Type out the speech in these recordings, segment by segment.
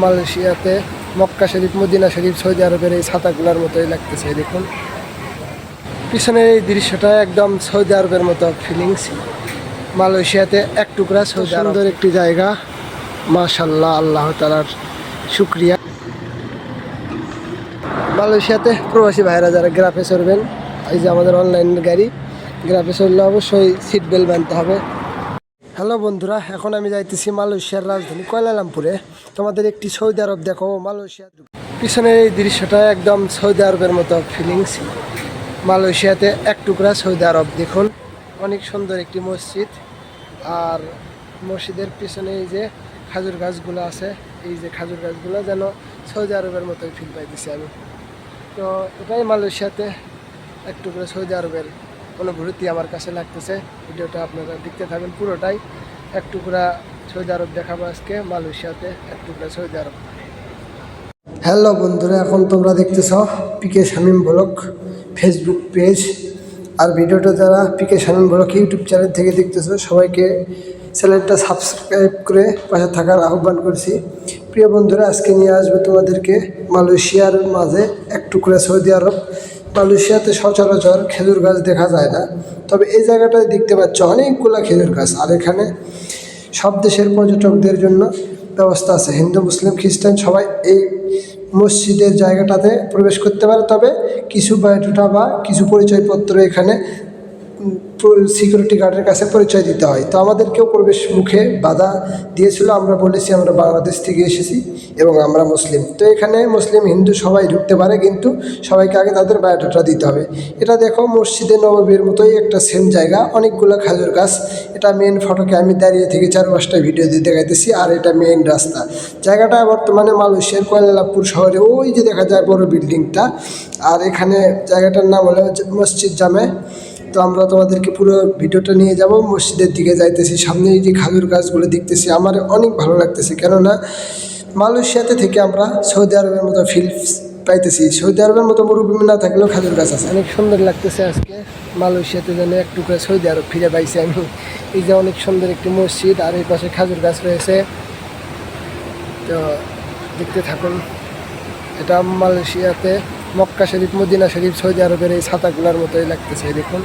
মালয়েশিয়াতে মক্কা শরীফ, মদিনা শরীফ, সৌদি আরবের এই ছাতাগুলোর মতোই লাগতেছে। দেখুন পিছনের এই দৃশ্যটা একদম সৌদি আরবের মতো ফিলিংস। মালয়েশিয়াতে এক টুকরা সুন্দর একটি জায়গা, মাশাআল্লাহ, আল্লাহ তাআলার শুকরিয়া। মালয়েশিয়াতে প্রবাসী ভাইরা যারা গ্রাফে চড়বেন, এই যে আমাদের অনলাইনের গাড়ি, গ্রাফে চললে অবশ্যই সিট বেল্ট বানতে হবে। হ্যালো বন্ধুরা, এখন আমি যাইতেছি মালয়েশিয়ার রাজধানী কুয়ালালামপুরে। তোমাদের একটি সৌদি আরব দেখো। মালয়েশিয়া পিছনের এই দৃশ্যটা একদম সৌদি আরবের মতো ফিলিংস। মালয়েশিয়াতে এক টুকরা সৌদি আরব। দেখুন অনেক সুন্দর একটি মসজিদ, আর মসজিদের পিছনে এই যে খাজুর গাছগুলো আছে, এই যে খাজুর গাছগুলো যেন সৌদি আরবের মতোই ফিল পাইতেছি আমি। তো এটাই মালয়েশিয়াতে এক টুকরা সৌদি আরবের অনুভূতি আমার কাছে লাগতেছে। ভিডিওটা আপনারা দেখতে থাকবেন পুরোটাই। এক টুকরা সৌদি আরব দেখাবো আজকে, মালয়েশিয়াতে এক টুকরা সৌদি আরব। হ্যালো বন্ধুরা, এখন তোমরা দেখতেছ পিকে শামীম ব্লগ ফেসবুক পেজ, আর ভিডিওটা যারা পিকে শামীম ব্লগ ইউটিউব চ্যানেল থেকে দেখতেছ সবাইকে চ্যানেলটা সাবস্ক্রাইব করে পাশে থাকার আহ্বান করছি। প্রিয় বন্ধুরা, আজকে নিয়ে আসবে তোমাদেরকে মালয়েশিয়ার মাঝে এক টুকরা সৌদি আরব। মালয়েশিয়াতে সচরাচর খেজুর গাছ দেখা যায় না, তবে এই জায়গাটায় দেখতে পাচ্ছ অনেকগুলো খেজুর গাছ। আর এখানে সব দেশের পর্যটকদের জন্য ব্যবস্থা আছে, হিন্দু, মুসলিম, খ্রিস্টান সবাই এই মসজিদের জায়গাটাতে প্রবেশ করতে পারে। তবে কিছু বায়োডাটা বা কিছু পরিচয়পত্র এখানে সিকিউরিটি গার্ডের কাছে পরিচয় দিতে হয়। তো আমাদেরকেও প্রবেশ মুখে বাধা দিয়েছিল। আমরা বলেছি আমরা বাংলাদেশ থেকে এসেছি এবং আমরা মুসলিম। তো এখানে মুসলিম, হিন্দু সবাই ঢুকতে পারে, কিন্তু সবাইকে আগে তাদের বায়োডাটা দিতে হবে। এটা দেখো মসজিদে নববীর মতোই একটা সেম জায়গা, অনেকগুলো খাজুর গাছ। এটা মেন ফটকে আমি দাঁড়িয়ে থেকে 4-5টা ভিডিও দিয়ে দেখাইতেছি। আর এটা মেইন রাস্তা। জায়গাটা বর্তমানে মালয়েশিয়ার কুয়ালালামপুর শহরে, ওই যে দেখা যায় বড় বিল্ডিংটা। আর এখানে জায়গাটার নাম হলো মসজিদ জামে। তো আমরা তোমাদেরকে পুরো ভিডিওটা নিয়ে যাব। মসজিদের দিকে যাইতেছি, সামনে এই যে খাজুর গাছগুলো দেখতেছি, আমার অনেক ভালো লাগতেছে। কেননা মালয়েশিয়াতে থেকে আমরা সৌদি আরবের মতো ফিল পাইতেছি। সৌদি আরবের মতো মরুভূমি না থাকলেও খাজুর গাছ আছে। অনেক সুন্দর লাগতেছে আজকে মালয়েশিয়াতে যেন এক টুকরা সৌদি আরব ফিরে পাইছি আমি। এই যে অনেক সুন্দর একটি মসজিদ, আর এই পাশে খাজুর গাছ রয়েছে। তো দেখতে থাকুন। এটা মালয়েশিয়াতে মক্কা শরীফ, মদিনা শরীফ, সৌদি আরবের এই ছাতাগুলোর মতোই লাগতেছে। দেখুন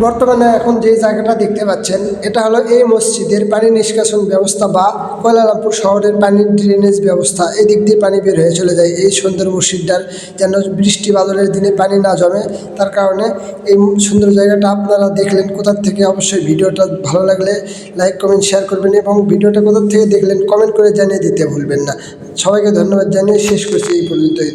বর্তমানে এখন যে জায়গাটা দেখতে পাচ্ছেন, এটা হলো এই মসজিদের পানি নিষ্কাশন ব্যবস্থা বা কুয়ালালামপুর শহরের পানির ড্রেনেজ ব্যবস্থা। এই দিক দিয়ে পানি বের হয়ে চলে যায় এই সুন্দর মসজিদটার, যেন বৃষ্টি বাদলের দিনে পানি না জমে। তার কারণে এই সুন্দর জায়গাটা আপনারা দেখলেন কোথার থেকে। অবশ্যই ভিডিওটা ভালো লাগলে লাইক, কমেন্ট, শেয়ার করবেন এবং ভিডিওটা কোথার থেকে দেখলেন কমেন্ট করে জানিয়ে দিতে ভুলবেন না। সবাইকে ধন্যবাদ জানিয়ে শেষ করছি এই পর্যন্তই।